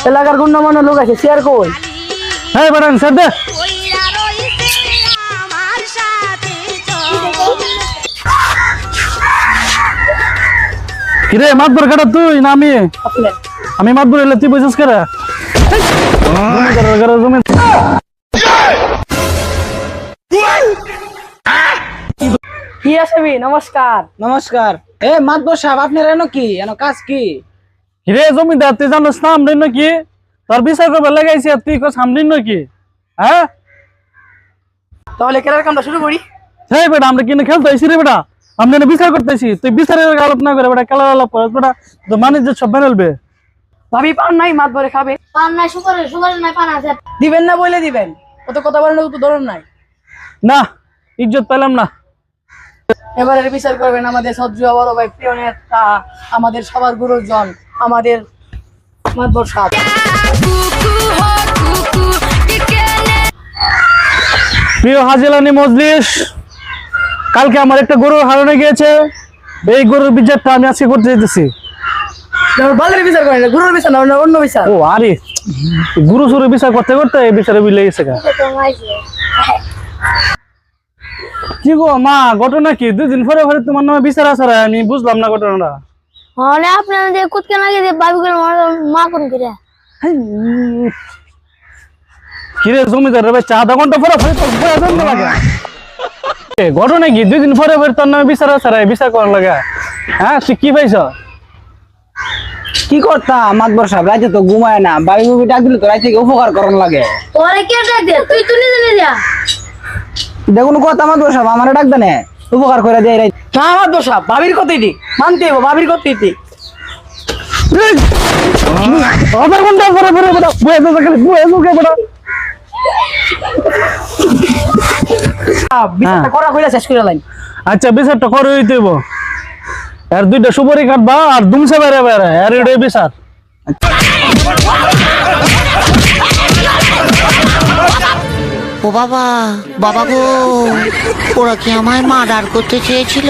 এলাকার গণ্যমান্য লোক আছে শেয়ার কই হ্যাঁ বাড়ান স্যার দে কিরে মাতবর কাটা তুই না আমি মাতবর এলে তুই বুঝছিস কারা কি আসবি নমস্কার নমস্কার। এ মাতবর সাহেব আপনার এনো কি এনো কাজ কি? কিরে জমিদার তুই জানিস না আমদিন নাকি তোর বিচার করবে লাগাইছি আর তুই কস আমদিন নাকি হ্যাঁ তাহলে খেলার কামটা শুরু করি সেই বেটা আমরা কিনে খেলতে আইসি রে বেটা আমরা না বিচার করতেছি তুই বিচারের আলাপ না করে বেটা খেলার আলাপ করিস বেটা তো মানে যে সব বেরোলবে ভাবি পান নাই মাত ভরে খাবে পান নাই সুগার নাই পান আছে দিবেন না বলে দিবেন কত কথা বলেন তো ধরুন নাই না ইজ্জত পেলাম না এবারে বিচার করবেন আমাদের সহ্য বড় ভাই প্রিয় নেতা আমাদের সবার গুরুজন আমাদের মাতবর সাহেব প্রিয় হাজিলানি মজলিস কালকে আমার একটা গরু হারানো গিয়েছে এই গরুর বিচারটা আমি আজকে করতে যেতেছি বালের বিচার করেন না গুরুর বিচার না অন্য বিচার ও আরে গুরু সুরে বিচার করতে করতে এই বিচারে বিলে গেছে গা কি গো মা ঘটনা কি 2 দিন পরে পরে তোমার নামে বিচার আছে আমি বুঝলাম না ঘটনাটা হলে আপনারা যে কুতকে লাগে যে বাবিগুলো মা কোন করে কিরে জমিদার রে ভাই আধা ঘন্টা পরে পরে তো প্রয়োজন লাগে ঘটনা কি 2 দিন পরে পরে তোর নামে বিচার আছে বিচার করার লাগে হ্যাঁ তুই কি পাইছ কি করতাম মাতবর সাহেব রাতে তো ঘুমায় না বাবি বুবি ডাক দিলে তো রাতে উপকার করার লাগে। তোরে কে ডাক দে তুই তুই নিজে যা দেখুন কথা মাতবর সাহেব আমার ডাক দেনে উপকার করে দেয় রাতে না মাতবর সাহেব ভাবির কথাই দি মানতে হবে ভাবির কথাই দি আধা ঘন্টা পরে পরে বেটা বয়ে তো খালি বয়ে মুখে বেটা বিচারটা করা কইরা শেষ করে লাইন আচ্ছা বিচারটা করে হইতেইব আর 2টা সুপারি কাটবা আর দুমসে বেরে বেরে আর এটাই বিচার ও বাবা বাবা গো ওরা কি আমায় মার্ডার করতে চেয়েছিল